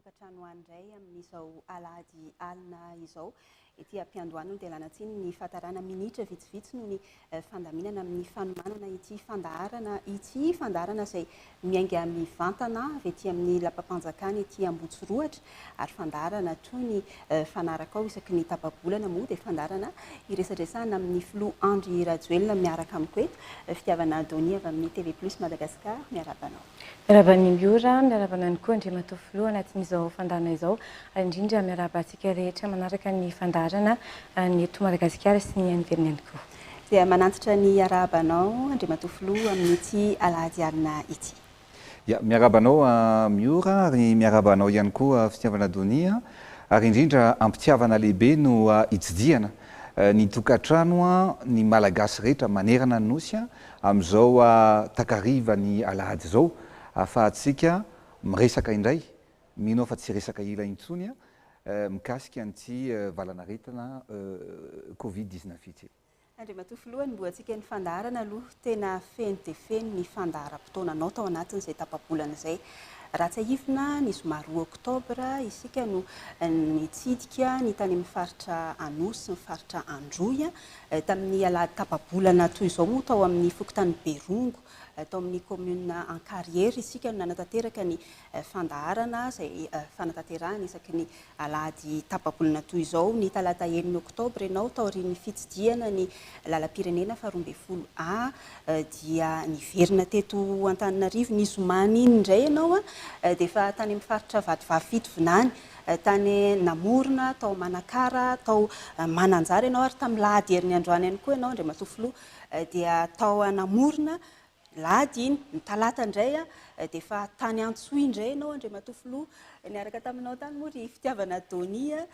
tokatrano andray amin'izao alahady alina izao ety ampiandohano dia lanatsiny ny fahatarana minitra vitsivitsy no ny fandaminana amin'ny fanomanana ity fandaharana izay miainga mivantana avy ety amin'ny lapam-panjakana ety Ambotsoroatra ary fandaharana toy ny fanaraka ao isaky ny tapabolana moa dia fandaharana iresadresahana amin'ny filoha Andry Rajoelina miaraka amiko eto fitiavana Donia avy amin'ny TV Plus Madagasikara miarabanao. Miaraban'ny Miora, miarabana ny koa Andriamato filoha anatin'izao fandaharana izao ary indrindra miarabantsika rehetra manaraka ny fandaharana ny eto Madagasikara sy ny any ivelany koa. Dia manantitra ny arabanao Andriamato filoha amin'ity alahady alina ity. Miarabanao Miora ary miarabanao ihany koa fitiavana Donia ary indrindra ampitiavana lehibe no hitsidiana ny tokatrano ny malagasy rehetra manerana ny nosy amin'izao takariva ny alahady izao afahantsika miresaka indray mino fa tsy resaka ila intsony mikasika an'ity valanaretana Covid-19 ity. Andriamato filoha ny mboatsika ny fandaharana aloha tena feno dia feno ny fandaharam-potoananao tao anatin'izay tapabolana izay. Ratsahifina ny zoma 2 Oktobra isika no nitsidika ny tany amin'ny faritra Anosy sy ny faritra Androy tamin'ny alahady tapabolana toy izao moa tao amin'ny fokontany Berongo tao amin'ny commune Ankariera isika no nanatanteraka ny fandaharana izay fanatanterahana isaky ny alahady tapabolana toy izao ny talata 9 Oktobra ianao tao aorian'ny fitsidiana ny lalam-pirenena faha 12A dia niverina teto Antananarivo ny zomany iny indray ianao dia efa tany amin'ny faritra Vadivavy Fitonany tany Namorona tao Manakara tao Mananjara ianao ary tamin'ny lahady herin'ny androany ihany koa ianao Andriamato filoha dia tao Namorona lahady iny ny talata indray dia efa tany Antsoa indray ianao Andriamato filoha niaraka taminao tany moa ry fitiavana Donia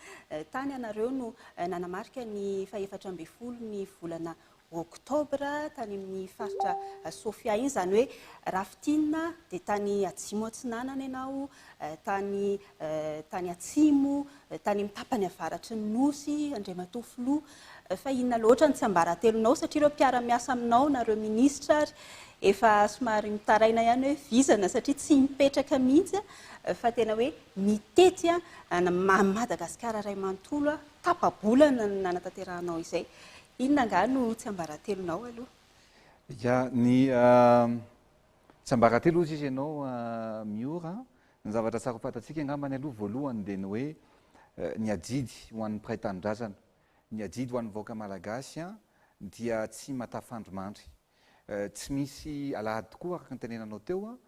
tany anareo no nanamarika ny faha 14 ny volana Oktobra tany amin'ny faritra Sofia iny izany hoe Rafitina dia tany Atsimo Atsinanana ianao tany Atsimo tany amin'ny tapany avaratry ny Nosy Andriamato filoha fa inona loatra ny tsy ambaratelonao satria ireo mpiara-miasa aminao nareo minisitra ary efa somary mitaraina ihany hoe vizana satria tsy mipetraka mihitsy fa tena hoe mitety Madagasikara ray manontolo tapabolana ny nanatanteranao izay. Inona nga no tsy ambaratelonao aloha? Ny tsy ambaratelo izy ianao Miora ny zavatra tsara fantatsika angambany aloha voalohany dia ny hoe ny adidy ho an'ny mpiray tanindrazana ny adidy ho an'ny vahoaka malagasy dia tsy matafandromandry tsy misy alahady tokoa araka ny tenenanao teo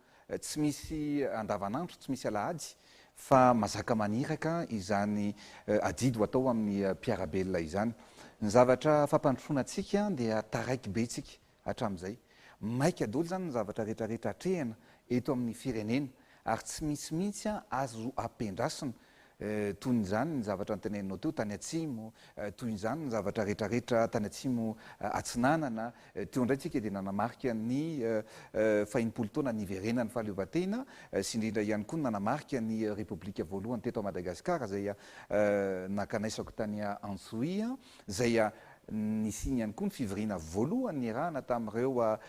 tsy misy andavanandro tsy misy alahady fa mazaka maniraka izany adidy ho atao amin'ny mpiarabelona izany. Ny zavatra fampandrosoana antsika dia taraiky be tsika hatramin'izay maika daholo zany ny zavatra rehetrarehetra hatrehana eto amin'ny firenena ary tsy misy mihitsy azo ampiandrasina toy izany ny zavatra nyteneninao teo tany Atsimo toy izany ny zavatra rehetrarehetra tany Atsimo Atsinanana teo indray tsika dia nanamarika ny fahinimpolo taona niverenany fahaleovantena sy indrindra ihany koa nanamarika ny repoblika voalohany teto Madagasikara zay nakanaisako tany Antsoa zay nisiny ihany koa ny fivoriana voalohany niarahana tamin'ireo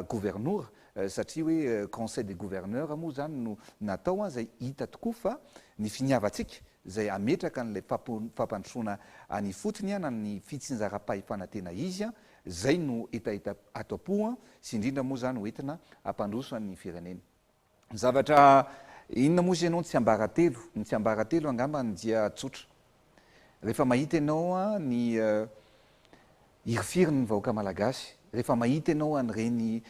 gouverneur satria hoe conseil des gouverneurs moa zany no natao zay hita tokoa fa ny finiavantsika zay ametraka n'ilay fampandrosoana any fotony na ny fitsinjaram-pahifanatena izy zay no etaeta ato-po sy indrindra moa zany hoentina ampandroso ny firenena. Ny zavatra inona moa izy ianao ny tsy ambaratelo angambany dia tsotra rehefa mahita ianao ny hirifiriny ny vahoaka malagasy rehefa mahita ianao an'ireny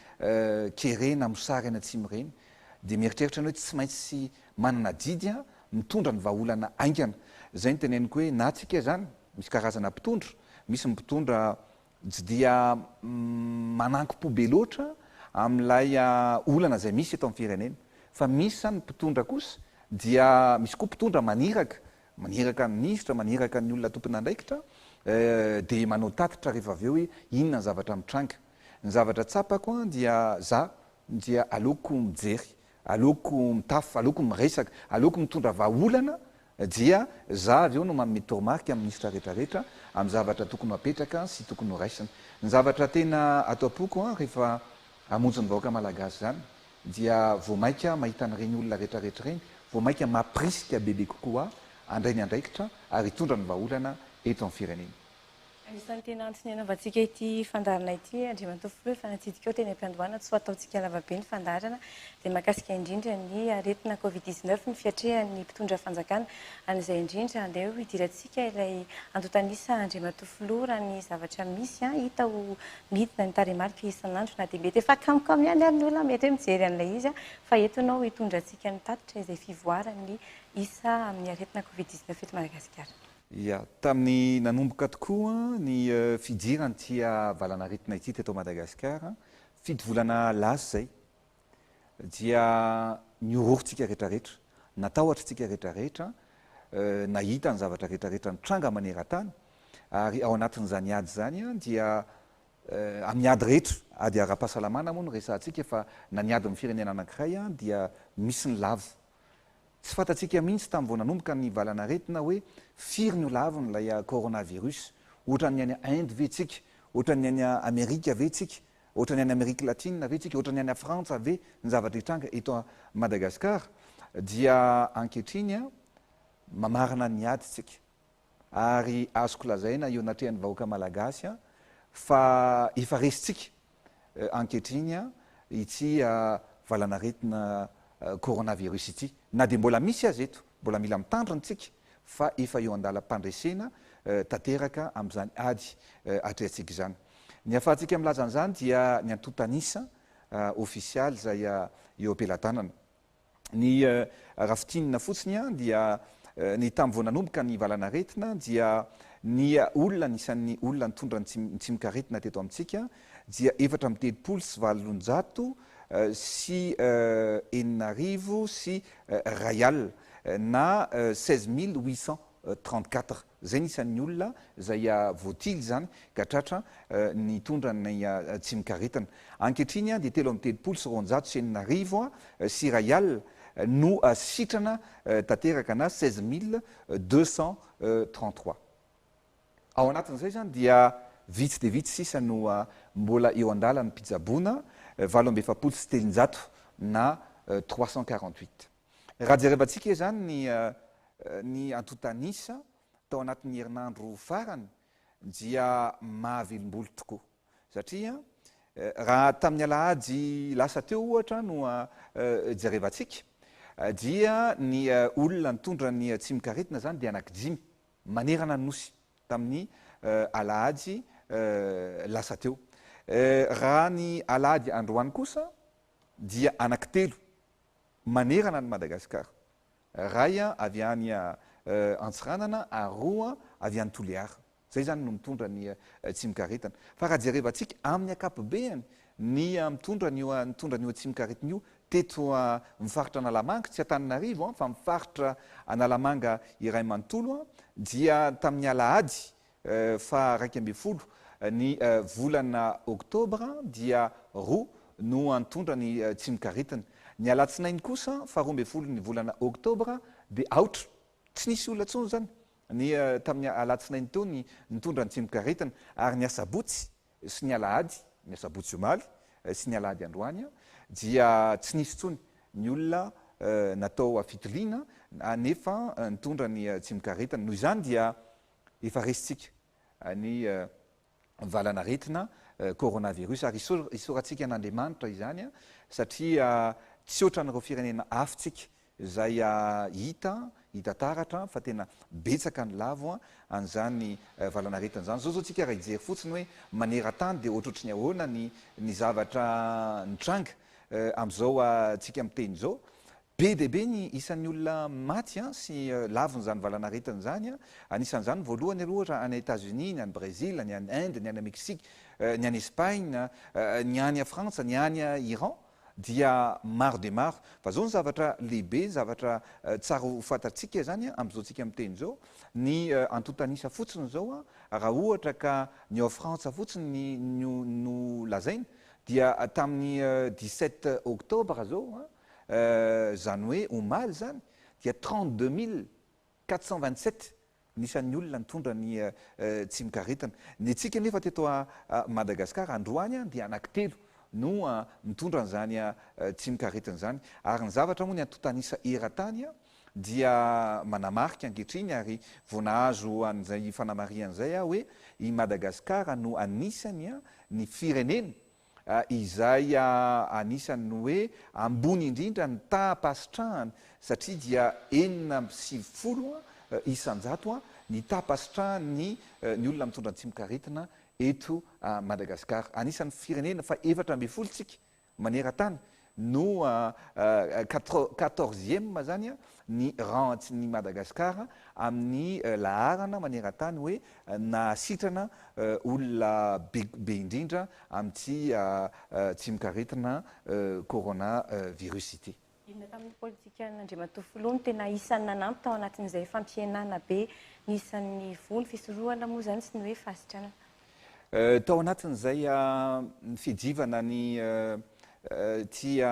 kerena mosary any Atsimo ireny dia mieritreritra anao hoe tsy maintsy manana didy mitondra ny vahaolana aingana zay ny teneniko hoe na tsika zany misy karazana mpitondra misy mpitondra tsy dia manankimpo be loatra amin'ilay olana zay misy eto amin'ny firenena fa misy zany mpitondra kosa dia misy koa mpitondra maniraka ny ministra maniraka ny olona tompona andraikitra dia manao tatitra rehefa avy eo hoe inona ny zavatra mitranga. Ny zavatra tsapako dia dia aleoko mijery aleoko mitafy aleoko miresaka aleoko mitondra vahaolana dia avy eo no manome toromarika amin'ny ministra rehetrarehetra amin'ny zavatra tokony apetraka sy tokony ho raisina. Ny zavatra tena atao apoko rehefa hamonjy ny vahoaka malagasy zany dia voamaika mahita n'ireny olona rehetrarehetra ireny vo maika maprisika bebe kokoa andray ny andraikitra ary hitondra ny vahaolana eto amin'ny firenena. Anisan'ny tena antony anaovantsika ity fandarana ity Andriamatoa efa natsidika eo teny am-piandohana tsy ho ataontsika lavabe ny fandarana dia mahakasika indrindra ny aretina Covid-19 ny fiatrehan'ny mpitondra fanjakana an'izay indrindra andeha ho hidirantsika ilay antotanisa Andriamatoa raha ny zavatra misy hita ho midina ny tarehimarika isan'andro na dia mety efa kamokamo ihany ary ny olona mety hoe mijery an'ilay izy fa entinao hitondra antsika ny tatitra izay fivoarany isa amin'ny aretina Covid-19 eto Madagasikara. Ia, tamin'ny nanomboka tokoa ny fidirany tia valanaretina ity teto Madagasikara, fito volana lasa zay, dia niorotsika rehetrarehetra, natahotritsika rehetrarehetra, nahita ny zavatra rehetrarehetra nitranga maneran-tany, ary ao anatin'izany ady zany dia amin'ny ady rehetra, ady ara-pahasalamana moa no resantsika fa na ny ady amin'ny firenena anankiray dia misy ny lavo. Tsy fantatsika mihitsy tamin'ny vao nanomboka ny valanaretina hoe firy ny laviny ilay coronavirus, ohatra ny any Inde ve tsika, ohatra ny any Amerika ve tsika, ohatra ny any Amerika Latine ve tsika, ohatra ny any Frantsa ve ny zavatra hitranga eto Madagasikara, dia ankehitriny mamarina ny ady tsika ary azoko lazaina eo anatrehan'ny vahoaka malagasy fa efa resitsika ankehitriny ity valanaretina coronavirus ity, na dia mbola misy azy eto, mbola mila mitandrina tsika fa efa eo andalam-pandresena tanteraka amin'izany ady atrehantsika izany. Ny ahafahantsika milaza an'izany dia ny antotanisa ofisialy zay eo am-pelantanana. Ny rafitinina fotsiny dia ny tamin'ny vao nanomboka ny valanaretina dia ny olona nisan'ny olona nitondra ny tsimikaretina teto amintsika dia 4,7 sy 9 sy rayal na 16,834 zay nisan'ny olona zay voatily zany ka tratra nitondra ny tsimikaretina. Ankehitriny dia 3,7 sy 9 sy rayal no sitrana tanteraka na 16,233. Ao anatin'izay zany dia vitsy dia vitsy sisa no mbola eo andala ny mpitsaboana 8,7 na 348. Raha jerevantsika zany ny antotanisa tao anatin'ny herinandro farany dia mahavelom-bolo tokoa satria raha tamin'ny alahady lasa teo ohatra no jerevantsika dia ny olona nitondra ny tsimikaretina zany dia anankidimy manerana ny nosy tamin'ny alahady lasa teo. Raha ny alahady androany kosa dia anankitelo manerana ny Madagasikara, ray avy any Antsiranana ary roa avy any Toliara. Zay zany no mitondra ny tsimikaretina. Fa raha jerevantsika amin'ny ankapobeny ny mitondra ny tsimikaretina io teto mifaritra Analamanga, tsy Antananarivo fa mifaritra Analamanga iray manontolo dia tamin'ny alahady fa 1,2 ny volana oktobra dia roa no antondra ny tsimikaretina. Ny alatsinainy kosa fa 12 ny volana oktobra dia aotra, tsy nisy olona tsony zany ny tamin'ny alatsinainy teo ny nitondra ny tsimikaretina, ary ny asabotsy sy ny alahady, ny asabotsy omaly sy ny alahady androany dia tsy nisy tsony ny olona natao afitiliana nefa nitondra ny tsimikaretina. Noho izany dia efa resitsika ny valanaretina coronavirus ary isoratsika n'Andriamanitra izany satria tsy ohatran'ireo firenena hafitsika zay hita taratra fa tena betsaka ny lavo an'izany valanaretina zany. Zao tsika raha hijery fotsiny hoe maneran-tany dia ohatrohatry ny ahoana ny zavatra nitranga amin'izao tsika miteny zao. Be dia be ny isan'ny olona maty sy lavon'izany valanaretina zany. Anisan'izany voalohany aloha any États-Unis, ny any Brésil, ny any Inde, ny any Mexique, ny any Espagne, ny any Frantsa, ny any Iran dia maro dia maro. Fa zao ny zavatra lehibe, zavatra tsara ho fantatsika zany amin'izao tsika miteny zao, ny antotanisa fotsiny zao raha ohatra ka ny ao Frantsa fotsiny no lazaina dia tamin'ny 17 oktobra zao zany hoe omaly zany dia 32,427 nisan'ny olona nitondra ny tsimikaretina. Ny antsika nefa teto Madagasikara androany dia anankitelo no mitondra an'izany tsimikaretina zany. Ary ny zavatra moa ny antotanisa eran-tany dia manamarika ankehitriny ary vonahazo an'izay fanamarian'izay a hoe i Madagasikara no anisany a ny firenena izay anisany hoe ambony indrindra ny tapasitrahany satria dia 6 isanjato ny tapasitrahany ny olona mitondra antsimokaretina eto Madagasikara. Anisan'ny firenena fa 14 tsika maneran-tany no 14e zany a ny rantsy Madagasikara amin'ny laharana maneran-tany hoe nasitrana olona be indrindra amin'ty tsimokaretina coronavirus ity. Inona tamin'ny politika n'Andriamatoa Filoha no tena isan'ny nanampy tao anatin'izay fampihenana be nisan'ny volo fisorohana moa zany sy ny hoe fasitrana? Tao anatin'izay fijivana ny tia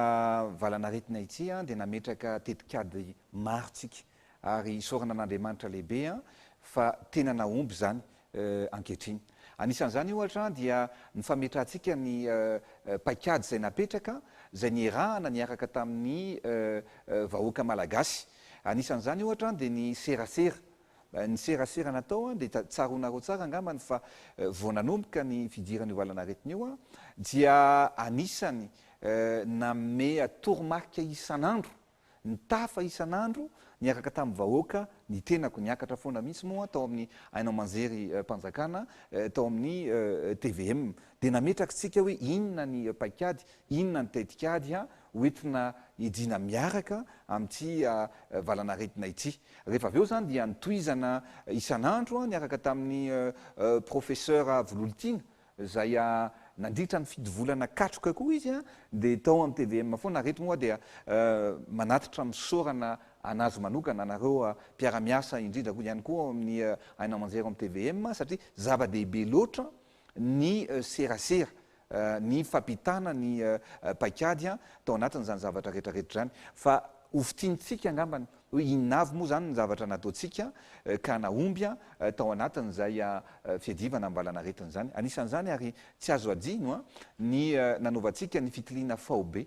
valanaretina ity dia nametraka tetikady marotsika ary isorana an'Andriamanitra lehibe fa tena naomby zany ankehitriny. Anisan'izany ohatra dia ny fametrahantsika ny paikady izay napetraka izay nierahana niaraka tamin'ny vahoaka malagasy. Anisan'izany ohatra dia ny serasera. Ny serasera natao dia tsarona roa tsara angambany fa vao nanomboka ny fidiran'io valanaretina io dia anisany name toromarika isan'andro, ny tafa isan'andro niaraka tamin'ny vahoaka ny tenako niakatra foana mihitsy moa tao amin'ny Ainao Manjery mpanjakana tao amin'ny TVM dia nametraka tsika hoe inona ny paikady, inona ny tetikady hoentina hidina miaraka amin'ty valanaretina ity. Rehefa avy eo zany dia nitohizana isan'andro niaraka tamin'ny professeur Vololtina zay nandritra ny fidivolana katroka koa izy dia tao amin'ny TVM foana reto moa dia manatitra misorana anazy manokana anareo mpiara-miasa indrindra koa ihany koa amin'ny Ainao Manjery amin'ny TVM satria zava-dehibe loatra ny serasera ny fampitana ny paikady tao anatin'izany zavatra rehetrarehetra zany fa hofitintsika angambany hoe inavy moa zany ny zavatra nataontsika ka naomby tao anatin'izay fiadivana amin'ny valanaretina zany. Anisan'izany ary tsy azo adino ny nanaovantsika ny fitiliana faobe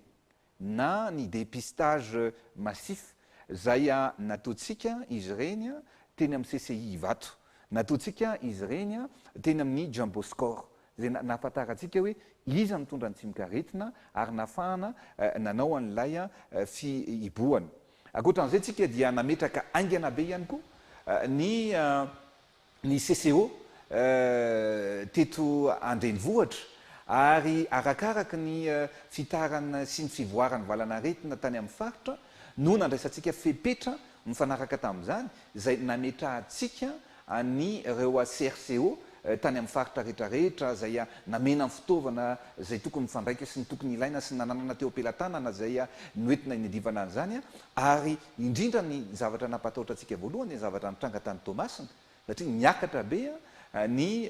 na ny dépistage massif zay nataontsika izy ireny teny amin'ny CCI Ivato, nataontsika izy ireny teny amin'ny Jumbo Score zay nahafantarantsika hoe iza mitondra ny tsimokaretina ary nafahana nanao an'ilay fiiboany. Ankoatran'izay tsika dia nametraka aingana be ihany koa ny CCO teto Andrenivohitra ary arakaraka ny fitarana sy ny fivoarany valanaretina tany amin'ny faritra no nandraisantsika fepetra mifanaraka tamin'izany zay nametrahantsika ny reo CRCO tany amin'ny faritra rehetrarehetra zay namena ny fitaovana zay tokony mifandraika sy ny tokony ilaina sy nananana teo am-pelantanana zay noentina inedivana an'izany ary indrindra ny zavatra nampatahotra antsika voalohany ny zavatra nitranga tany Tomasina satria niakatra be ny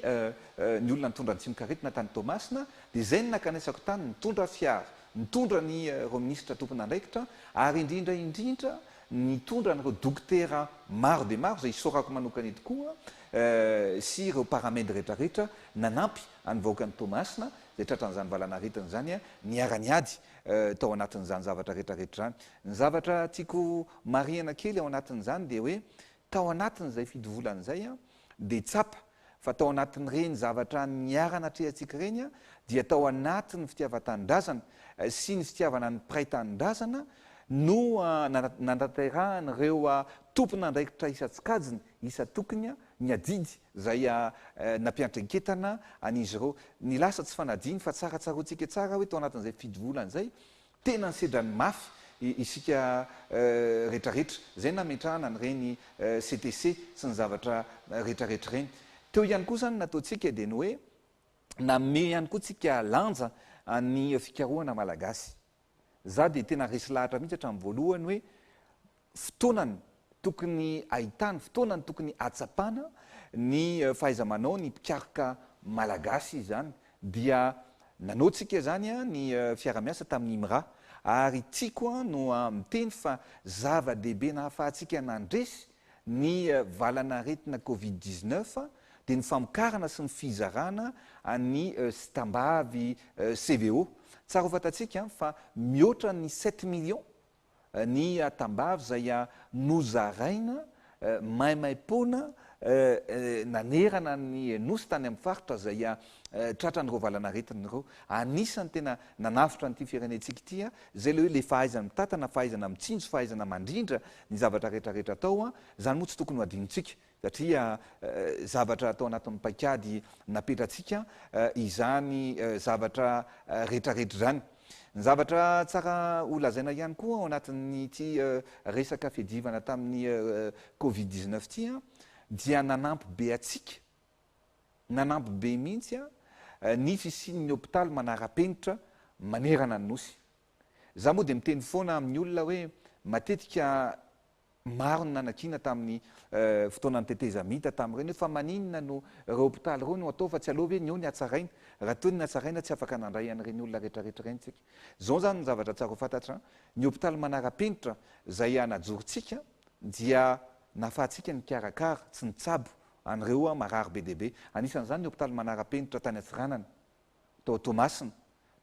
olona nitondra ny tsimokaretina tany Tomasina dia zay ny nakanesako tany nitondra fiara, nitondra ny reo minisitra tompon'andraikitra ary indrindra nitondra n'ireo dokotera maro de maro zay isorako manokany tokoa sy ireo paramedy rehetrarehetra nanampy any vahoaka ny Tomasina zay tratran'izany valanaretina zany niara-niady tao anatin'izany zavatra rehetrarehetra zany. Ny zavatra tiako marihana kely ao anatin'izany dia hoe tao anatin'izay fidivolan'izay dia tsapa fa tao anatin'ireny zavatra niara-natrehantsika ireny dia tao anatin'ny fitiavan-tanindrazana sy ny fitiavana ny mpiray-tanindrazana no nanaterahan'ireo tompon'andraikitra isa-tsikajiny isa-tokony ny adidy zay nampianatra anketana an'izy ireo. Ny lasa tsy fanadiny fa tsaratsarottsika tsara hoe tao anatin'izay fidivolana izay tena nysedrany mafy isika rehetrarehetra zay nametrahana n'ireny CTC sy ny zavatra rehetrarehetra ireny. Teo ihany koa zany nataontsika dia ny hoe name ihany koa tsika lanja ny fikarohana malagasy. Za dia tena resy lahatra mihitsy hatramin'ny voalohany hoe fotoanany tokony ahitany, fotoanany tokony atsapana ny fahaiza-manao ny mpikaroka malagasy zany dia nanaontsika zany ny fiara-miasa tamin'ny IMRA ary tiako no miteny fa zava-dehibe nahafahantsika nandresy ny valanaretina Covid-19 dia ny famokarana sy ny fizarana ny sitambavy CVO. Tsara ho fantatsika fa mihoatra ny 7 millions ny atambavy zay nozaraina maimaim-pona nanerana ny nosy tany amin'ny faritra zay tratran'ireo valanaretin'ireo anisany tena nanafitra n'ity firenentsika ity zay le hoe le fahaizana mitantana fahaizana mitsinjo fahaizana mandrindra ny zavatra rehetrarehetra atao zany moa tsy tokony ho adinontsika satria zavatra atao anatin'ny paikady napetratsika izany zavatra rehetrarehetra zany ny zavatra tsara olazaina ihany koa ao anatin'ny ty resaka fiadivana tamin'ny covid-19 ty dia nanampy be atsika nanampy be mihitsy ny fisian'ny hôpitaly manara-penitra manerana ny nosy za moa dia miteny foana amin'ny olona hoe matetika maro ny nanakina tamin'ny fotoanany tetezamita tamin'ireny hoe fa maninona no reo hôpitaly reo no atao fa tsy alova hoe ny eo ny atsaraina raha toy ny atsaraina tsy afaka nandray an'ireny olona rehetrarehetra reny tsika zao zany ny zavatra tsara ho fantatra ny hôpitaly manara-penitra zay najorontsika dia nafahantsika ny karakara tsy nitsabo an'ireo marary be deabe anisan'izany ny hôpitaly manara-penitra tany Atsiranana tao Tomasina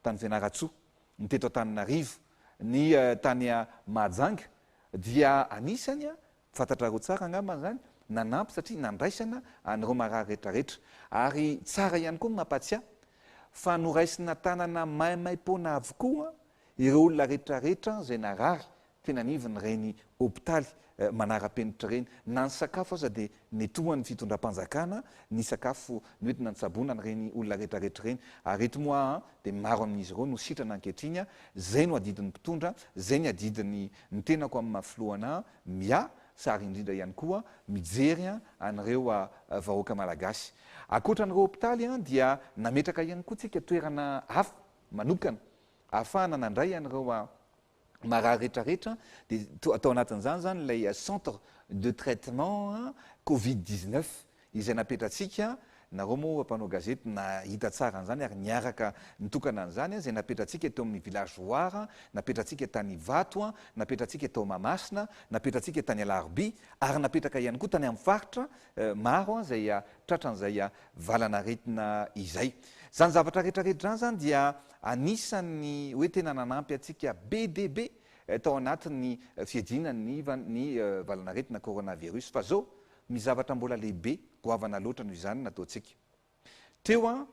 tany Venaratsoa ny teto Antananarivo ny tany Mahajanga dia anisany fantatrareo tsara angamba zany nanampy satria nandraisana an'ireo marary rehetrarehetra ary tsara ihany koa mampatsiahy fa noraisina tanana maimaim-pona avokoa ireo olona rehetrarehetra zay narary tena nivony reny hôpitaly manara-penitra reny na ny sakafo aza dia netohan'ny fitondram-panjakana ny sakafo noentina ny tsabona nyreny olona rehetrarehetra reny ary eto moa dia maro amin'izy ireo no sitrana ankehitriny zay no adidin'ny mpitondra zay ny adidiny ny tenako amin'ny mahafilohana mia sary indrindra ihany koa mijery an'ireo vahoaka malagasy akoatran'ireo hôpitaly dia nametraka ihany koa tsika toerana hafa manokana ahafahana nandray an'ireo marary rehetrarehetra dia atao anatin'izany zany ilay centre de traitement covid-19 izay napetratsika nareo moa mpanao gazety nahita tsara an'izany ary niaraka nitokana an'izany zay napetratsika teo amin'ny villageoire napetratsika tany Vato napetratsika tao Mahamasina napetratsika tany Alarby ary napetraka ihany koa tany amin'ny faritra maro zay tratran'izay valanaretina izay zany zavatra rehetrarehetra zany dia anisan'ny hoe tena nanampy atsika be dia be tao anatin'ny fiadinany ny valanaretina coronavirus fa zao mizavatra mbola lehibe goavana loatra noho izany nataontsika teo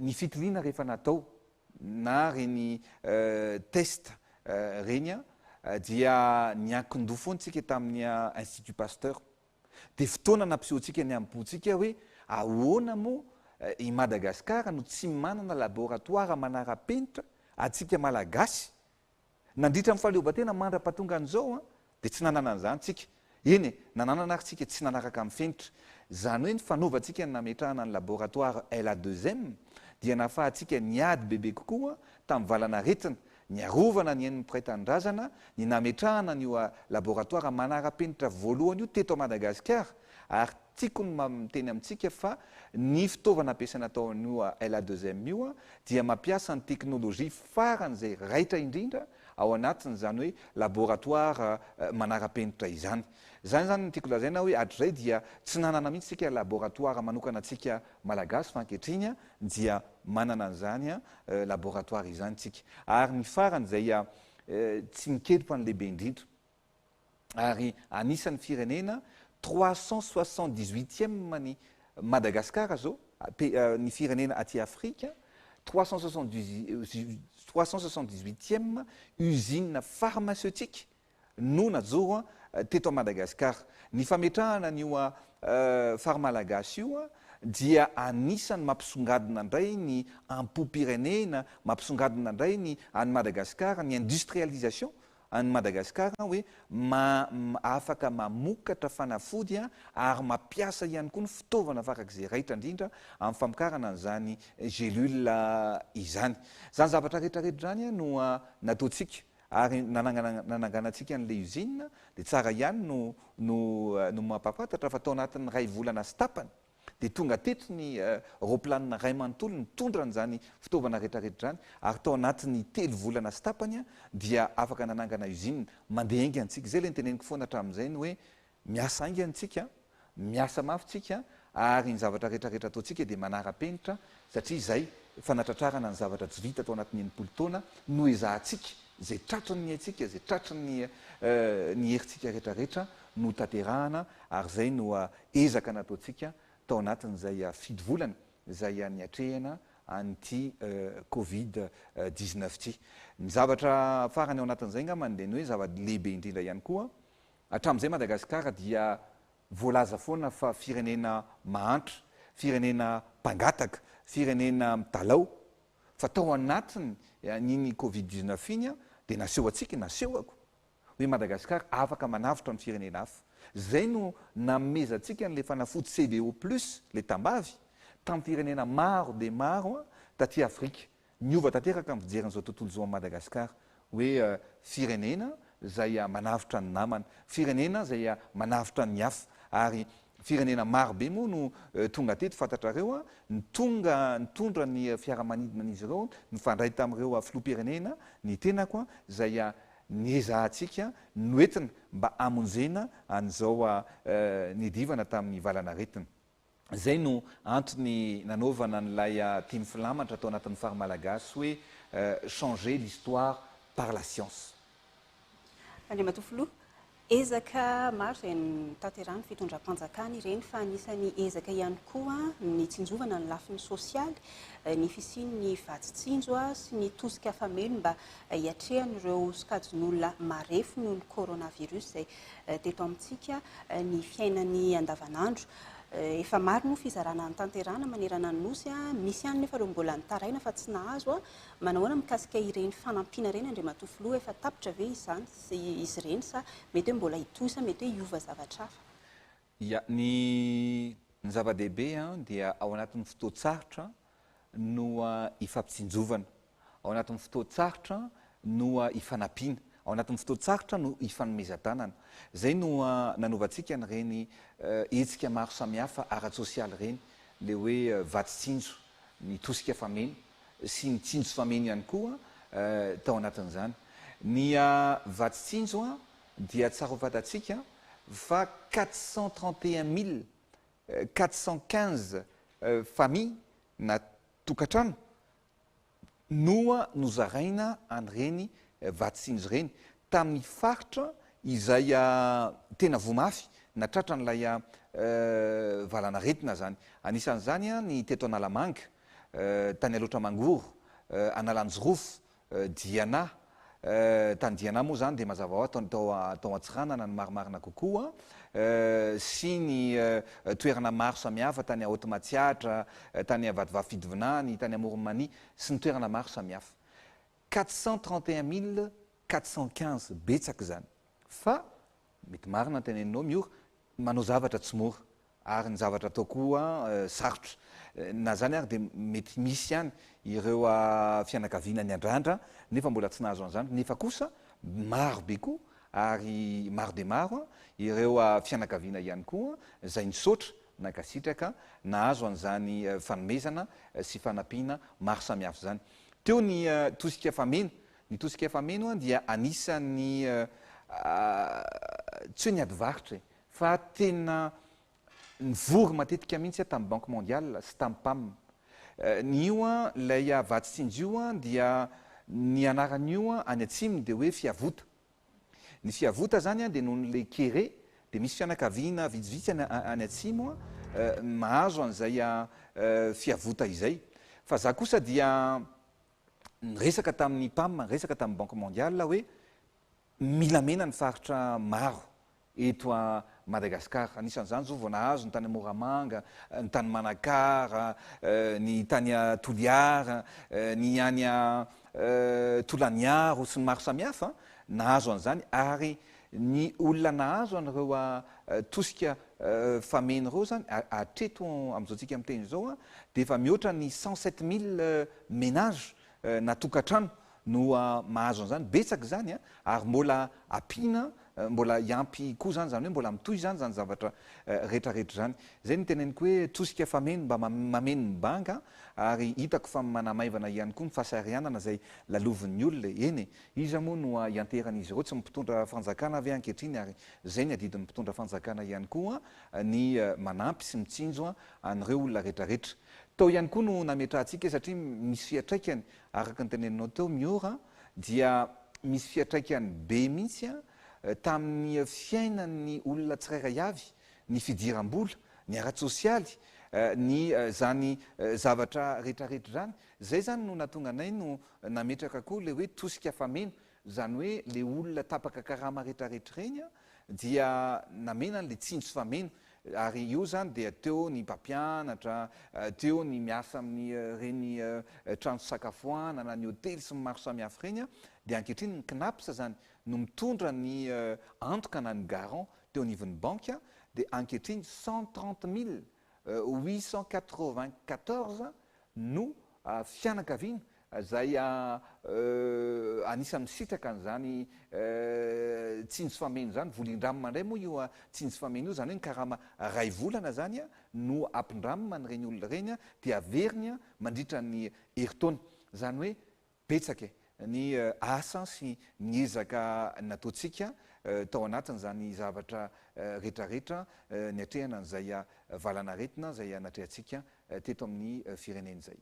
ny fitiliana rehefa natao na reny test reny dia niankin-doha foantsika tamin'ny Institut Pasteur dia fotoana nampisehoantsika ny ampotsika hoe ahoana moa i Madagasikara no tsy manana laboratoire manara-penitra atsika malagasy nandritra amin'ny fahaleovan-tena mandra-pahatonga an'izao dia tsy nanana an'izany tsika eny nananana ary tsika tsy nanaraka amin'ny fenitra zany hoe ny fanaovantsika ny nametrahana ny laboratoire LA2M dia nafahantsika niady bebe kokoa tamin'ny valanaretina niarovana ny eniny mpiray-tanindrazana ny nametrahana nyo laboratoire manara-penitra voalohany io teto Madagasikara ary tiako ny miteny amintsika fa ny fitaovana ampiasaina tao an'io LA2M io dia mampiasa ny teknôlôjia farany zay raitra indrindra ao anatin'izany hoe laboratoire manara-penitra izany zany ny tiako lazaina hoe hatrizay dia tsy nanana mihitsy sika laboratoire manokana atsika malagasy fa ankehitriny dia manana an'izany laboratoire izany tsika ary ny farany zay tsy mikelopa ny lehibe indrindra ary anisan'ny firenena 378e ny Madagasikara zao ny firenena aty Afrika 378e usine pharmaceutique no najoro teto Madagasikara ny fametrahana nyo farmalagasy io dia anisany mampisongadina indray ny ampo-pirenena mampisongadina indray ny any Madagasikara ny industrialisation any Madagasikara hoe afaka mamokatra fanafody ary mampiasa ihany koa ny fitaovana farak'izay raitra indrindra amin'ny famokarana an'izany gelule izany zany zavatra rehetrarehetra zany no nataontsika ary nananganantsika n'le usine dia tsara ihany no mampafantatra fa tao anatin'ny ray volana sy tapany dia tonga teto ny roplanina ray manontolo nitondra n'izany fitaovana rehetrarehetra zany ary tao anatin'ny 3 volana sy tapany dia afaka nanangana usine mandeha aingy antsika zay le niteneniko foana hatramin'izay ny hoe miasa aingy antsika miasa mafytsika ary ny zavatra rehetrarehetra ataontsika dia manara-penitra satria zay fanatratrarana ny zavatra tsy vita tao anatin'ny enimpolo taona no ezahantsika zay tratrany atsika zay tratrany ny herintsika rehetrarehetra no tanterahana ary zay no ezaka nataontsika tao anatin'izay fidy volana zay niatrehana an'ity covid-19 ty ny zavatra farany ao anatin'izay ngamany de ny hoe zava-lehibe indrindra ihany koa hatramin'izay Madagasikara dia voalaza foana fa firenena mahantra firenena mpangataka firenena mitalao fa tao anatiny niny covid-19 iny de naseho atsika nasehoako hoe Madagasikara afaka manavitra ny firenena hafa zay no nameza atsika n'le fanafody CVO plus le tambavy tamin'ny firenena maro de maro taty Afrika niova tanteraka amin'ny fijeran'izao tontolo zao Madagasikara hoe firenena zay manavitra ny namana firenena zay manavitra ny hafa ary firenena maro be moa no tonga teto fantatrareo nitondra ny fiaramanidina an'izy ireo nifandray tamin'ireo filoham-pirenena ny tenako zay niezahantsika noentina mba amonjena an'izao nidivana tamin'ny valanaretina zay no antony nanaovana n'ilay timy filamatra tao anatin'ny fary malagasy hoe changer l'histoire par la science. Andriamatofoloha, ezaka maro zay tanterahany fitondram-panjakana ireny fa anisany ezaka ihany koa ny tsinjovana ny lafiny sosialy ny fisian'ny vatsin-tsinjo sy ny tosika famelo mba hiatrehan'ireo sokajin'olona marefo noho ny coronavirus zay teto amintsika ny fiainany andavanandro efa maro no fizarana ny tanterahana manerana ny nosy misy ihany nefa reo mbola nitaraina fa tsy nahazo manahoana mikasika ireny fanampiana reny Andriamatofoloha efa tapitra ve izany izy reny sa mety hoe mbola hitosa mety hoe hiova zavatra hafa ia ny zava-dehibe dia ao anatin'ny fotoatsarotra no ifampitsinjovana ao anatin'ny fotoatsarotra no ifanampiana ao anatin'ny fotoatsarotra no ifanomezan-tanana zay no nanovantsika n'ireny hetsika maro samihafa ara-tsosialy reny le hoe vatsin-tsinjo ny tosika fameno sy ny tsinjo fameno ihany koa tao anatin'izany ny vatsin-tsinjo dia tsara ho fatatsika fa 431 415 famille na tokatrano noa nozaraina an'ireny vatsin-tsinjo reny tamin'ny faritra izay tena vomafy natratra n'ilay valanaretina zany anisan'izany ny teto Analamanga tany aloatra Mangoro Analanjorofo Diana tany Diana moa zany de mazava ho tao Antsiranana ny marimarina kokoa sy ny toerana maro samihafa tany Haute-Matsiatra tany Vatovafidivinany tany Amoron'Mania sy ny toerana maro samihafa 431 415 betsaka zany fa mety marina teneninao miora manao zavatra tsy mora ary ny zavatra atao koa sarotra na zany ary de mety misy ihany ireo fianakaviana ny andrandra nefa mbola tsy nahazo an'izany nefa kosa maro be koa ary maro de maro ireo fianakaviana ihany koa zay nisaotra nakasitraka nahazo an'izany fanomezana sy fanampiana maro samihafa zany teo ny tosika fameno ny tosika fameno dia anisan'ny tsy hoe ny adivaritra fa tena nivory matetika mihitsy tamin'ny Banque mondiale sy tamin'ny PAM nio lay vatsin-tsinjo dia ny anaran'io any atsimony de hoe fiavota ny fiavota zany de noho n'le kere de misy fianakaviana vitsivitsy any atsimo mahazo an'izay fiavota izay fa za kosa dia resaka tamin'ny PAM resaka tamin'ny Banque mondiale hoe mila mena ny faritra maro eto Madagasikara anisan'izany zao vao nahazo ny tany Moramanga ny tany Manakara ny tany Toliara ny any Tolaniaro sy ny maro samihafa nahazo an'izany ary ny olona nahazo an'ireo tosika fameno ireo zany atreto amin'izao tsika amin'ny teny zao de efa mihoatra ny 107 000 ménage na tokatrano no mahazo an'izany betsaka zany ary mbola ampina mbola iampy koa zany zany hoe mbola mitoy zany zany zavatra rehetrarehetra zany zay ny teneniko hoe tosika fameno mba mameno ny banga ary hitako fa manamaivana ihany koa ny fahasarianana zay lalovin'ny olona eny izy moa no ianteran'izy ireo tsy mpitondra fanjakana avy ankehitriny ary zay ny adidin'ny mpitondra fanjakana ihany koa ny manampy sy mitsinjo an'ireo olona rehetrarehetra tao ihany koa no nametrahantsika satria misy fiatraikany araka ny teneninao teo miora dia misy fiatraikany be mihitsy tamin'ny fiainan'ny olona tsirairay avy, ny fidiram-bola, ny ara-tsosialy, ny zany zavatra rehetrarehetra zany. Zay zany no natonga anay no nametraka koa le hoe tosika fameno, zany hoe le olona tapaka karama rehetrarehetra reny dia namena le tsinjo fameno. Ary io zany dia teo ny mpampianatra, teo ny miasa amin'ny reny trano fisakafoanana, ny hôtely sy ny maro samihafa reny dia ankehitriny ny knapsa zany no mitondra ny antoka na ny garant teo anivon'ny banka dia ankehitriny 130 894 no fianakaviana zay anisan'ny sitraka an'izany tsinjo fameno zany. Volindramina mandray moa io tsinjo fameno io zany hoe ny karama ray volana zany no ampindramina ny reny olona reny dia averiny mandritra ny heritaona. Zany hoe betsaka ny asa sy ny ezaka nataontsika tao anatiny zany zavatra rehetrarehetra ny atrehana n'izay valanaretina zay natrehantsika teto amin'ny firenena zay.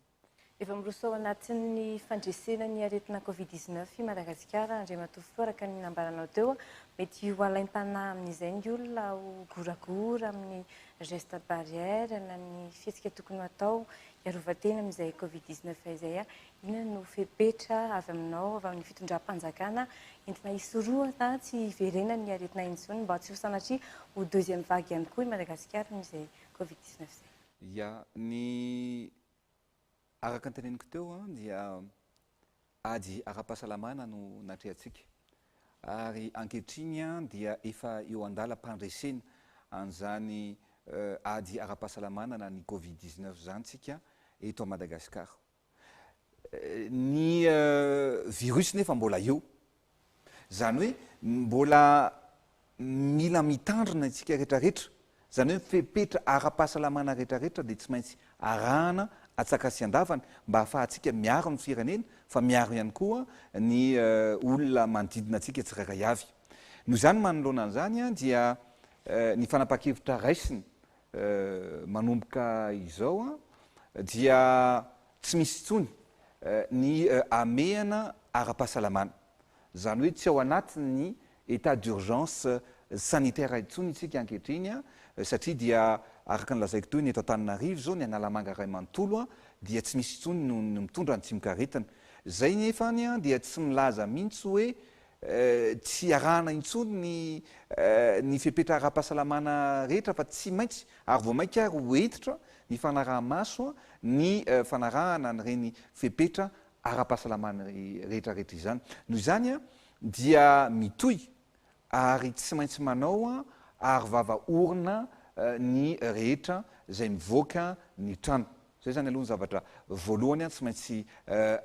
Efa miroso ao anatin'ny fandresena ny aretina Covid-19 i Madagasikara, Andriamatoa Filoha araka ny nambaranao teo, mety ho alaim-panahy amin'izay ny olona ho goragora amin'ny geste barrière na ny fihetsika tokony atao iarovatena amin'izay Covid-19 izay inona no fepetra avy aminao avy amin'ny fitondram-panjakana entina hisoroana tsy hiverena ny aretina intsony mba tsy ho sanatria ho deuxième vague ihany koa i Madagasikara amin'izay Covid-19 izay. Ya, ny araka ny teneniko teo dia ady ara-pahasalamana no natrehantsika ary ankehitriny dia efa eo andalam-pandresena an'izany ady ara-pahasalamana na ny Covid-19 zany tsika eto a Madagasikara. Ny virus nefa mbola eo, zany hoe mbola mila mitandrina itsika rehetrarehetra, zany hoe fepetra ara-pahasalamana rehetrarehetra dia tsy maintsy arahana atsakasy andavana mba ahafahantsika miaro ny firenena fa miaro ihany koa ny olona manodidina atsika tsirairay avy. Noho izany manoloana an'izany dia ny fanapa-kevitra raisiny manomboka izao dia tsy misy intsony ny amehana ara-pahasalamana, zany hoe tsy ao anatin'ny état d'urgence sanitaire intsony itsika ankehitriny satria dia araka ny lazaiko teo ny eto Antananarivo zao ny Analamanga Ray Manontolo dia tsy misy intsony no mitondra ny tsimikaretina. Zay nefany dia tsy milaza mihitsy hoe tsy arahana intsony ny fepetra ara-pahasalamana rehetra fa tsy maintsy ary vao mainka ary hoentitra ny fanaraha-maso ny fanarahana ny reny fepetra ara-pahasalamana rehetrarehetra izany. Noho izany dia mitohy ary tsy maintsy manao ary vava-orina ny rehetra zay mivoaka ny trano. Zay zany aloha ny zavatra voalohany tsy maintsy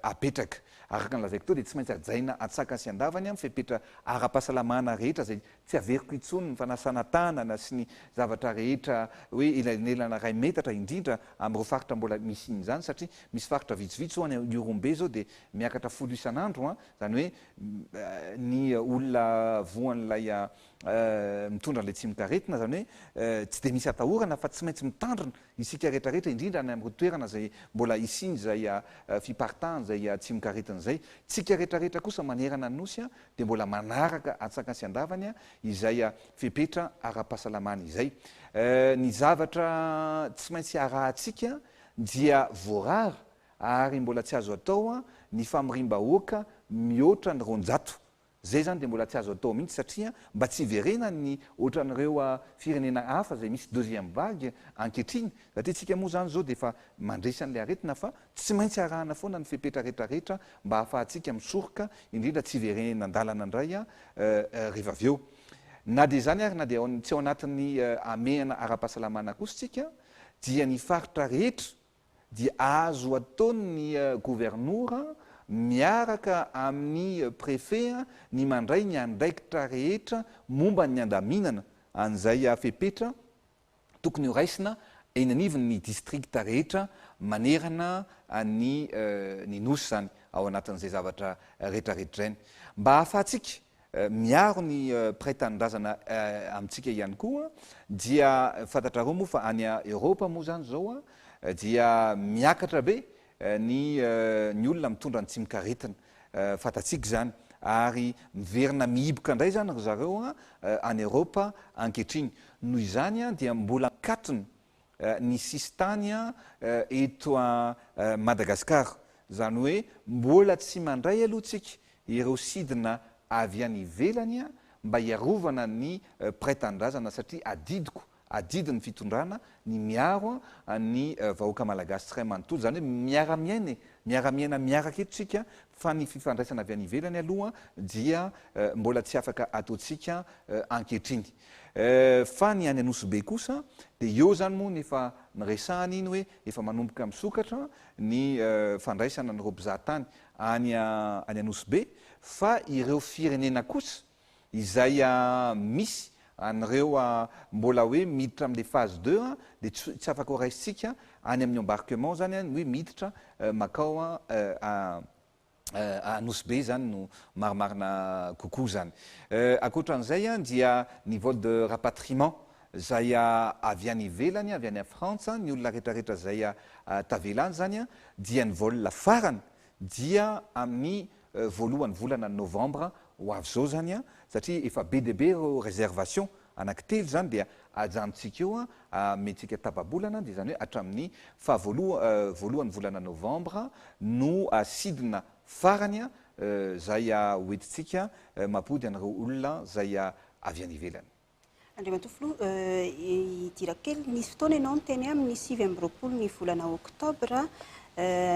apetraka. Araka ny lazaiko teo dia tsy maintsy ajaina atsaka sy andavany amin'ny fepetra ara-pahasalamana rehetra zay tsy averiko intsony ny fanasana tanana sy ny zavatra rehetra hoe elanelana ray metatra indrindra amin'ireo faritra mbola misy izany satria misy faritra vitsivitsy ho any Iorombe zao dia miakatra 10 isan'andro zany hoe ny olona voan'ilay mitondra an'ilay tsimikaretina zany hoe tsy dia misy atahorana fa tsy maintsy mitandrina isika rehetrarehetra indrindra any amin'ireo toerana zay mbola isiny zay fiparitahan zay tsimikaretina zay. Tsika rehetrarehetra kosa manerana ny nosy dia mbola manaraka atsaka sy andavany izay fepetra ara-pahasalamana izay. Ny zavatra tsy maintsy arahantsika dia voarary ary mbola tsy azo atao ny famiriam-bahoaka mihoatra ny 200. Zay zany dia mbola tsy azo atao mihitsy satria mba tsy hiverena ny ohatran'ireo firenena hafa zay misy deuxième vague ankehitriny. Satria tsika moa zany zao dia efa mandresy an'ilay aretina fa tsy maintsy arahana foana ny fepetra rehetrarehetra mba ahafahantsika misoroka indrindra tsy hiverena an-dalana indray rehefa avy eo. Na dia zany ary na dia tsy ao anatin'ny amehana ara-pahasalamana kosa tsika dia ny faritra rehetra dia azo ataon'ny gouvernora miaraka amin'ny préfet ny mandray ny andraikitra rehetra momba ny andaminana an'izay fepetra tokony ho raisina eny anivon'ny districta rehetra manerana ny nosy zany ao anatin'izay zavatra rehetrarehetra zany mba ahafahantsika miaro ny pray-tanindrazana amintsika ihany koa dia fantatrareo moa fa any Eropa moa zany zao dia miakatra be ny olona mitondra ny tsimikaretina fantatsika zany ary miverina mihiboka indray zany ry zareo any Eropa ankehitriny. Noho izany dia mbola mikatony ny sistany eto a Madagasikara. Zany hoe mbola tsy mandray aloha tsika ireo sidina avy any ivelany mba hiarovana ny praitan-drazana satria adidy ny fitondrana ny miaro ny vahoaka malagasy tsiray manontolo. Zany hoe miara-miaina miaraka eto tsika fa ny fifandraisana avy any ivelany aloha dia mbola tsy afaka ataotsika ankehitriny. Fa ny any Anosibe kosa dia eo zany moa nefa niresahana iny hoe efa manomboka misokatra ny fandraisana nyreo mpizahatany any Anosibe, fa ireo firenena kosa izay misy an'ireo mbola hoe miditra amin'le phase 2 dia tsy afaka ho raisitsika any amin'ny embarquement zany hoe miditra makao Anosibe zany no marimarina kokoa zany. Ankoatran'izay dia ny vol de rapatriement zay avy any ivelany avy any Frantsa ny olona rehetrarehetra zay tavelany zany dia ny vol farany dia amin'ny voalohany volana novembre ho avy zao zany satria efa be dia be ireo réservation anankitelo zany dia ajanontsika eo mentsika tapabolana dia zany hoe hatramin'ny voalohany volana novembre no sidina farany zay hoentitsika mampody an'ireo olona zay avy any ivelany. Andriamantoa idirako kely, nisy fotoana ianao miteny amin'ny 9 amby roapolo ny volana oktobra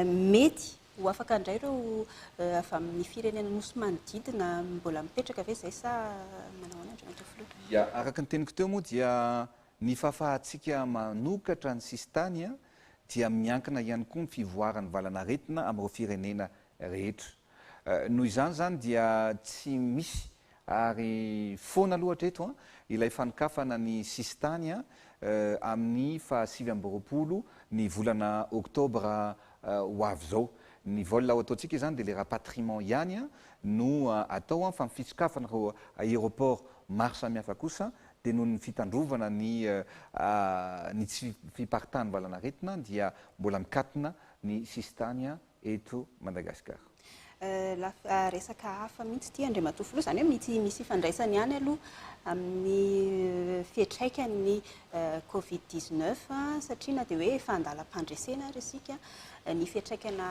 mety ho afaka indray ireo avy amin'ny firenena nosy manodidina mbola mipetraka ve zay sa manao ahoana Andriamantoa? Araka ny teniko teo moa dia ny fahafahantsika manokatra ny sistany dia miankina ihany koa ny fivoaran'ny valanaretina amin'ireo firenena rehetra. Noho izany zany dia tsy misy ary foana loatra eto ilay fanokafana ny sistany amin'ny faha 9 amby roapolo ny volana oktobra ho avy zao. Ny vol ataotsika zany dia le rapatriement ihany no atao fa mifitsokafana ireo aéroport maro samihafa kosa dia noho ny fitandrovana ny tsy fiparitahany valanaretina dia mbola mikatona ny sistany eto Madagasikara. Resaka hafa mihitsy ity Andriamantoa filoha, zany hoe misy ifandraisany ihany aloha amin'ny fiantraikan'ny Covid-19 satria na dia hoe efa andalam-pandresena ary isika ny fiantraikana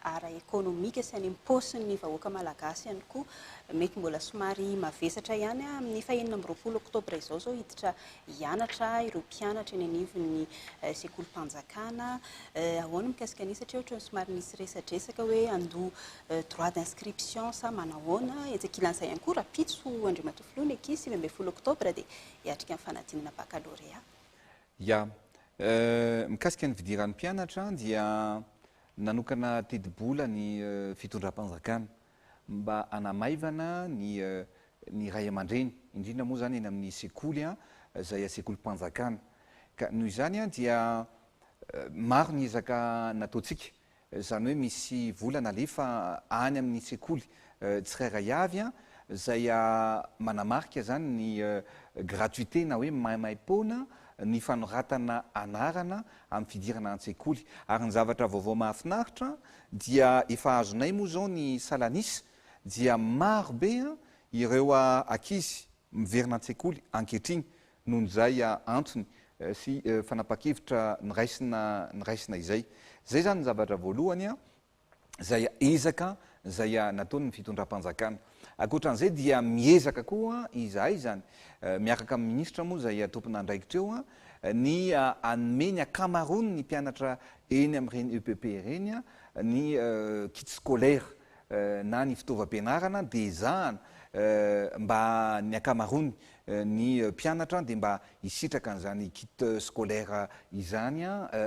ara-ekônomika sy any am-paosin'ny vahoaka malagasy ihany koa mety mbola somary mavesatra ihany amin'ny faha 9 amby roapolo oktobra izao hiditra hianatra ireo mpianatra eny anivon'ny sekolim-panjakana. Ahoana mikasika an'io satria ohatra ny somary nisy resadresaka hoe andoha droit d'inscription sa manahoana etsakilan'izay ihany koa rapitso Andriamantoa filoha ny ankizy 9 amby folo oktobra dia hiatrika amin'ny fanadinana baccalauréat. Mikasika ny fidiran'ny mpianatra dia nanokana tedi-bola ny fitondram-panjakana mba hanamaivana ny ray aman-dreny indrindra moa zany eny amin'ny sekoly zay sekolim-panjakana. Ka noho izany dia maro ny ezaka nataotsika, zany hoe misy vola nalefa any amin'ny sekoly tsirairay avy zay manamarika zany ny gratuité na hoe maimai-poana ny fanoratana anarana amin'ny fidirana an-tsekoly. Ary ny zavatra vaovao mahafinaritra dia efa azonay moa zao ny salanisa dia maro be ireo ankizy miverina an-tsekoly ankehitriny nohon'izay antony sy fanapa-kevitra niraisina izay. Zay zany ny zavatra voalohany zay ezaka zay nataony fitondram-panjakana. Ankoatran'izay dia miezaka koa izahay zany miaraka amin'ny ministra moa zay tompona andraikitra eo ny anome ny akamarony ny mpianatra eny amin'ireny EPP ireny ny kit scolaire na ny fitaovam-pianarana dia ezahana mba ny akamarony ny mpianatra dia mba hisitraka an'izany kit scolaire izany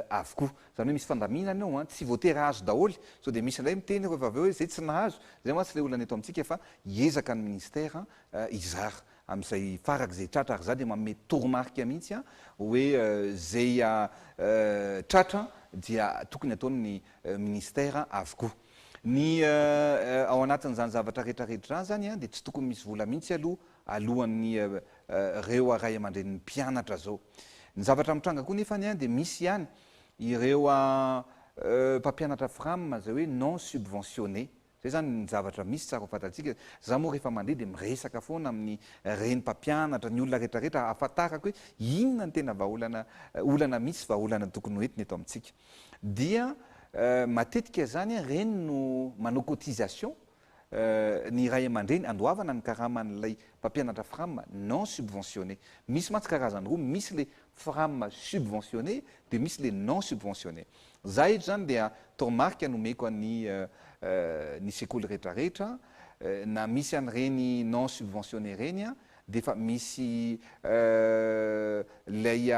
avokoa. Zany hoe misy fandaminana eo tsy voatery azo daholo sao dia misy indray miteny rehefa avy eo hoe zay tsy nahazo zay moa tsy le olona eto amintsika fa hiezaka ny ministère izara amin'izay farak'izay tratra ary za dia manome toromarika mihitsy hoe zay tratra dia tokony ataon'ny ministère avokoa. Ny ao anatin'izany zavatra rehetrarehetra zany dia tsy tokony misy vola mihitsy alohan'ny reo ray aman-dren'ny mpianatra zao. Ny zavatra mitranga koa nefany dia misy ihany ireo mpampianatra frame zay hoe non subventionné zay zany ny zavatra misy tsara ho fantatsika za moa rehefa mandeha de miresaka foana amin'ny reny mpampianatra ny olona rehetrarehetra ahafantarako hoe inona ny tena olana misy olana tokony hoentiny eto amintsika dia matetika zany reny no manao cotisation ny ray aman-dreny andoavana ny karaman'ilay mpampianatra fram non subventionné misy matsy karazany roa misy le fram subventionné de misy le non subventionné za eto zany dia tomarka nomeko ny sekoly rehetrarehetra na misy an'reny non subventionné reny a de fa misy lay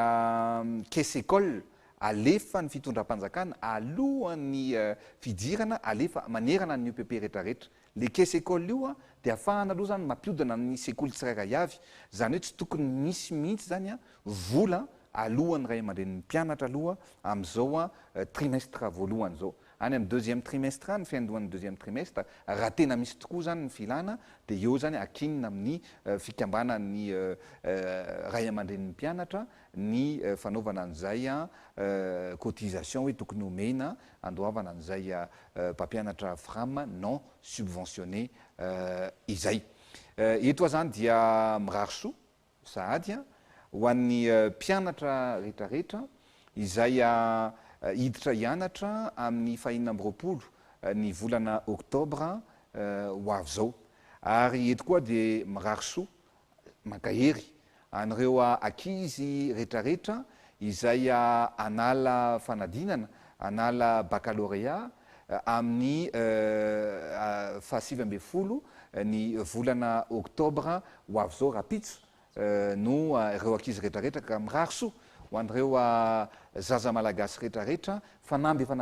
caisse école alefa ny fitondram-panjakana alohan'ny fidirana alefa manerana ny UPP rehetrarehetra le caisse école io a de ahafahana aloha zany mampiodana ny sekoly tsirairay avy zany hoe tsy tokony misy mihitsy zany a vola alohan'ny ray aman-dren'ny mpianatra aloha am'izao a trimestre voalohany zao any amin'ny deuxième trimestre any fiandohan'ny deuxième trimestre raha tena misy tokoa zany ny filana de eo zany akinina amin'ny fikambanan'ny ray aman-dren'ny mpianatra ny fanaovana an'izay a cotisation hoe tokony omena andoavana an'izay mpampianatra fram non subventionné izay eto zany dia mirarisoa sahady a ho an'ny mpianatra rehetrarehetra izay hiditra hianatra amin'ny fahinina amby 20 ny volana oktobra ho avy zao ary eto koa de mirarisoa mankahery an'ireo akizy rehetrarehetra izay anala fanadinana anala baccalauréat amin'ny fahasivy amby folo ny volana oktobra ho avy zao rapitso no ireo akizy rehetrarehetra ka mirarisoa ho an'ireo zaza malagasy rehetrarehetra fanamby efa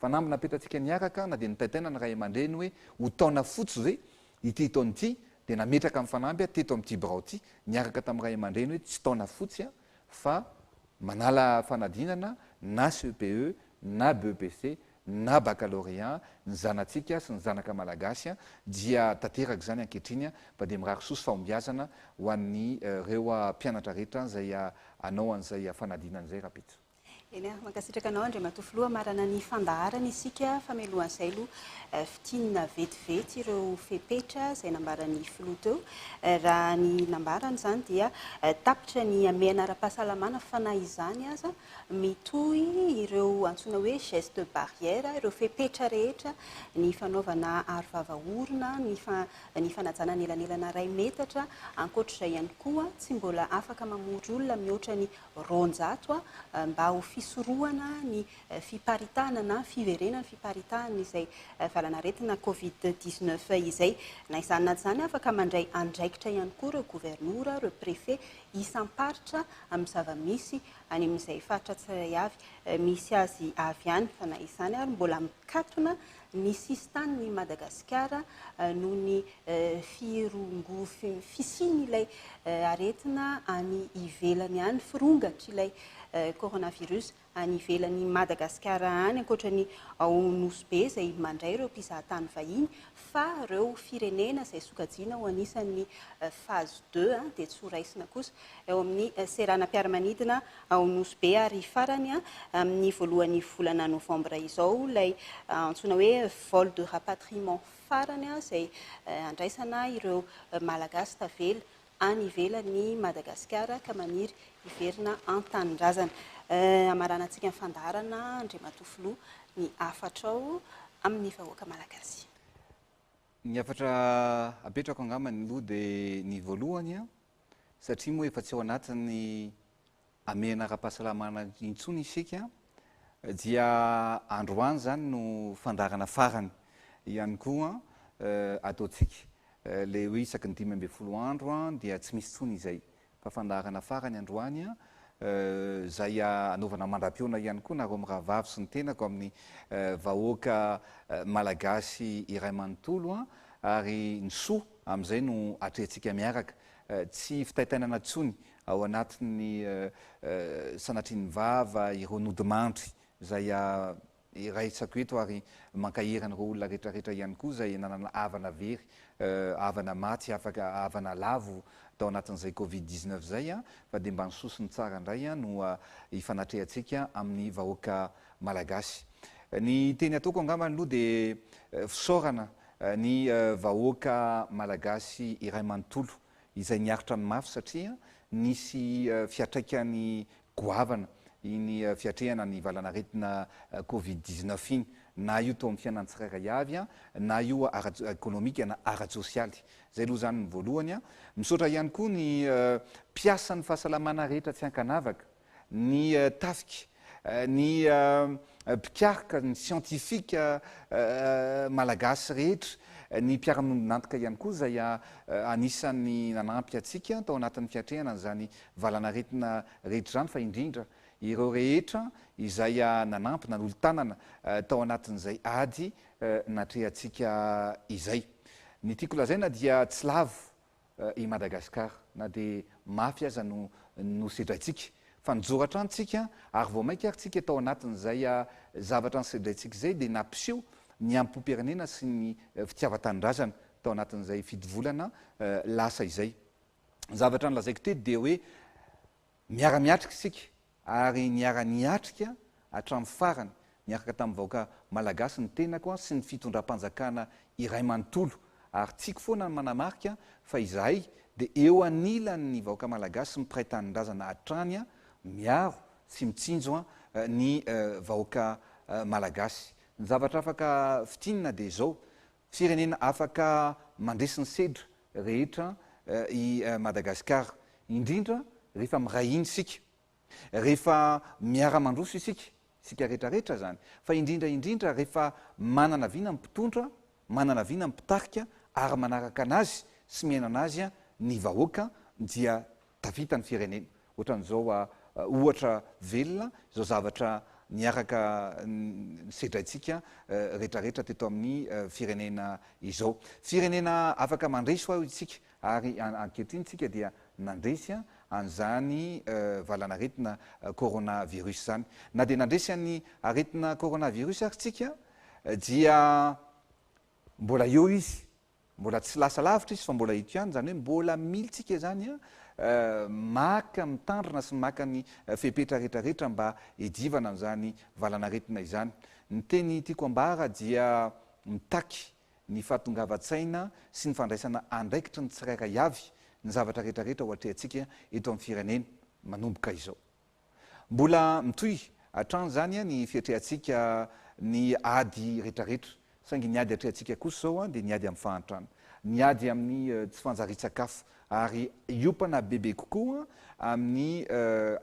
napetratsika niaraka na de nitaitaina ny ray aman-dreny hoe ho taona fotsy ve ity taony ity de nametraka amin'ny fanamby teto amin'ity birao ty niaraka tamin'ny ray aman-dreny hoe tsy taona fotsy a fa manala fanadinana na CPE na BEPC na baccalauréat ny zanatsika sy ny zanaka malagasy a dia tanteraka zany ankehitriny a mba de mirarisoa sy fahombiazana ho an'ny reo mpianatra rehetra zay anao an'izay fanadinan'izay rapitso eny mankasitraka anao Andriamatofoloha marana ny fandaharana isika famelohan'izay aloha fitinina vetivety ireo fepetra izay nambaran'ny filoha teo raha ny nambarany zany dia tapitra ny amena ara-pahasalamana fanahy izany aza mitohy ireo antsoina hoe geste barrière ireo fepetra rehetra ny fanaovana arovava-orona ny fanajana nelanelana ray metatra ankoatr'izay ihany koa tsy mbola afaka mamory olona mihoatra ny ronjato mba ho fisorohana ny fiparitahana na fiverenana fiparitahana izay valanaretina Covid-19 izay na izany na zany afaka mandray andraikitra ihany koa ireo gouvernora ireo préfet isamparitra amin'ny zava-misy any amin'izay faritra tsiray avy misy azy avy any fa na izany ary mbola mikatona ny sisitany ny Madagasikara noho ny fisiny ilay aretina any ivelany any firongatra ilay coronavirus any ivelan'ny Madagasikara any ankoatra ny Nosy be izay mandray ireo mpizahatany vahiny fa ireo firenena izay sokajiana ho anisan'ny phase 2 dia tsy ho raisina kosa eo amin'ny seranam-piaramanidina ao Nosy be ary farany amin'ny voalohan'ny volana novambra izao ilay antsoina hoe vol de rapatriement farany izay andraisana ireo malagasy tavela any ivelan'ny Madagasikara ka maniry iverina an-tanindrazana amaranantsika ny fandaharana Andriamatofoloha ny afatrao amin'ny vahoaka malagasy ny afatra apetrako angamany aloha de ny voalohany a satria moa efa tsy ao anatin'ny amena ara-pahasalamana intsony isika dia androany zany no fandarana farany ihany koa ataotsika le hoe isaky ny 10 andro a dia tsy misy tsony izay fa fandarana farany androany a zay anaovana mandram-piona ihany koa nareo am'raha vavy sy ny tenako amin'ny vahoaka malagasy iray manontolo a ary ny soa am'izay no atrehantsika miaraka tsy fitaitainana tsony ao anatin'ny sanatrian'ny vava ireo nodimandry zay raitsako eto ary mankaheran'ireo olona rehetrarehetra ihany koa zay nanana havana very havana maty afaka havana lavo tao anatin'izay Covid-19 zay a fa de mba ny sosiny tsara indray a no ifanatrehantsika amin'ny vahoaka malagasy ny teny ataoko angamany aloha de fisaorana ny vahoaka malagasy iray manontolo izay niaritra ny mafy satria nisy fiatraikany goavana iny fiatrehana ny valanaretina covid-19 iny na io tao amin'ny fiainany tsirairay avy na io ara-économika na ara-sosialy zay aloha zany ny voalohany misaotra ihany koa ny mpiasan'ny fahasalamana rehetra tsy ankanavaka ny tafika ny mpikarika ny scientifika malagasy rehetra ny mpiara-mononantoka ihany koa zay anisan'ny nanampy atsika tao anatin'ny fiatrehana zany valanaretina rehetra zany fa indrindra ireo rehetra izay nanampy nanolo-tanana tao anatin'izay ady natrehantsika izay ny tiako lazaina dia tsy lavo i Madagasikara na dia mafy aza no sedraitsika fa nijoratra antsika ary vao mainka aritsika tao anatin'izay zavatra ny sedraitsika zay dia nampiseho ny ampom-pirenena sy ny fitiavan-tanindrazana tao anatin'izay fitovolana lasa izay zavatra nylazaiko teto dia hoe miara-miatrika isika ary niara-niatrika hatramin'ny farany niaraka tamin'ny vahoaka malagasy ny tenako sy ny fitondram-panjakana iray manontolo ary tiako foana ny manamarika fa izahay dia eo anilan'ny vahoaka malagasy mipray tanindrazana hatrany miaro sy mitsinjo ny vahoaka malagasy ny zavatra afaka fitinina dia zao firenena afaka mandresiny sedra rehetra i Madagasikara indrindra rehefa miray iny sika rehefa miara-mandroso isika rehetrarehetra zany fa indrindraindrindra rehefa manana viana mpitondra manana viana mpitarika ary manaraka anazy sy miaina anazy ny vahoaka dia tavita ny firenena ohatran'izao ohatra velona zao zavatra niaraka sedraitsika rehetrarehetra teto amin'ny firenena izao firenena afaka mandreso ao isika ary ankehitriny tsika dia nandresy an'izany valanaretina coronavirus zany na dia nandresy any aretina coronavirus ary tsika dia mbola eo izy mbola tsy lasa lavitra izy fa mbola eto ihany zany hoe mbola militsika zany maka mitandrina sy maka ny fepetra rehetrarehetra mba edivana an'izany valanaretina izany ny teny tiako ambara dia mitaky ny fahatongavatsaina sy ny fandraisana andraikitra ny tsirairay avy ny zavatra rehetrarehetra ohatrehantsika eto amin'ny firenena manomboka izao mbola mitoy hatrany zany ny fiatrehantsika ny ady rehetrarehetra saingy ny ady atrehantsika kosa zao dia ny ady amin'ny fahantrana ny ady amin'ny tsy fanjari-tsakafo ary iopana bebe kokoa amin'ny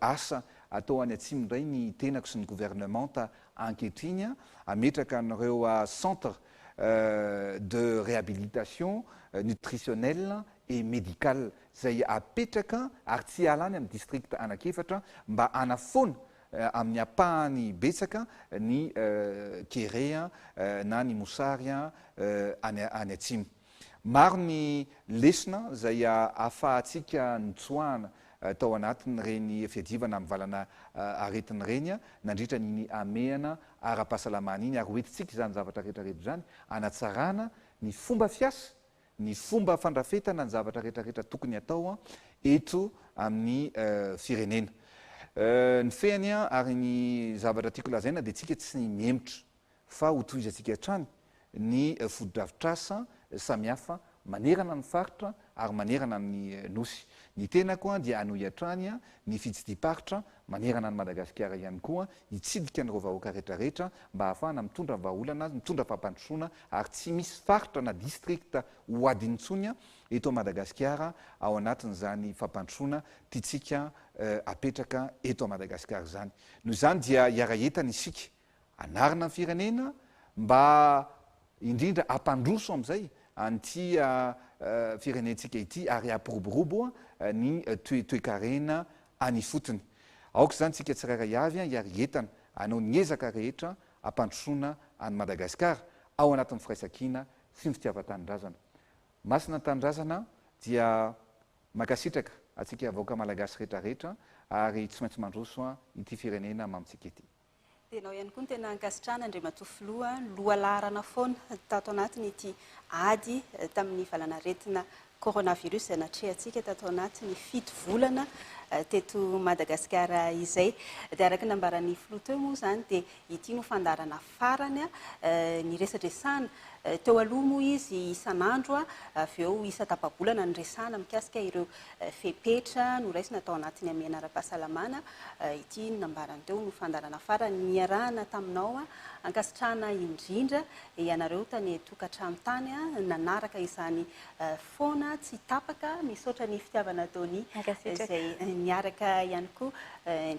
asa atao any atsimondray ny tenako sy ny gouvernementa ankehitriny ametraka an'ireo centre de réhabilitation nutritionnelle et médicale zay apetraka ary tsy alany amin'ny district anakefatra mba anafoana amin'ny apahany betsaka ny kere na ny mosary any atsimo maro ny lesona zay ahafahantsika nitsoahana tao anatiny reny fiadivana amin'ny valana aretiny reny nandritra ny amehana ara-pahasalamana iny ary hoentintsika zany zavatra rehetrarehetra zany anatsarana ny fomba fiasa ny fomba fandrafetana ny zavatra rehetrarehetra tokony atao eto amin'ny firenena ny fehany ary ny zavatra tiako lazaina dia tsika tsy miemotra fa hotoizatsika hatrany ny fododrafitrasa samihafa manerana ny faritra ary manerana ny nosy ny tenako dia anohy hatrany ny fitsidiparitra manerana ny Madagasikara ihany koa hitsidika n'ireo vahoaka rehetrarehetra mba ahafahana mitondra vahaolana mitondra fampandrosoana ary tsy misy faritra na distrikta hoadinitsony eto Madagasikara ao anatin'izany fampandrosoana tiatsika apetraka eto a Madagasikara zany noho izany dia hiara-entana isika anarina ny firenena mba indrindra ampandroso amin'izay anty firenentsika ity ary ampiroborobo ny toe-karena any fotony aoka zany tsika tsirairay avy hiary-entana anao niezaka rehetra ampandrosoana any Madagasikara ao anatin'ny firaisankina sy ny fitiavan-tanindrazana masina tanindrazana dia makasitraka atsika vahoaka malagasy rehetrarehetra ary tsy maintsy mandroso ity firenena mamitsika ity tenao ihany koa ny tena ankasitrana Andriamatoa Filoha lohalarana foana tato anatiny ity ady tamin'ny valanaretina coronavirus natrehantsika tato anatiny fito volana teto Madagasikara izay. Dia araka nambaran'ny filoha teo moa zany dia ity no fandarana farany ny resadresana. Teo aloha moa izy isan'andro avy eo isa-tapabolana ny resana mikasika ireo fepetra no raisina atao anatin'ny amiana ara-pahasalamana. Ity no nambarany teo no fandarana farany. Niarahana taminao ankasitrahana indrindra ianareo tany tokantrano tany nanaraka izany foana tsy tapaka misaotra ny fitiavana taony izay niaraka ihany koa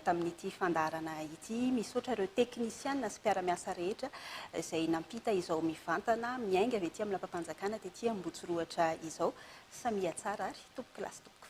tamin'ity fandarana ity. Misaotra ireo teknisiana sy mpiara-miasa rehetra izay nampita izao mivantana miainga avy ety amin'ny lampam-panjakana tetỳ Ambohitsirohatra izao. Samia tsara ary tompo kilasy tompo.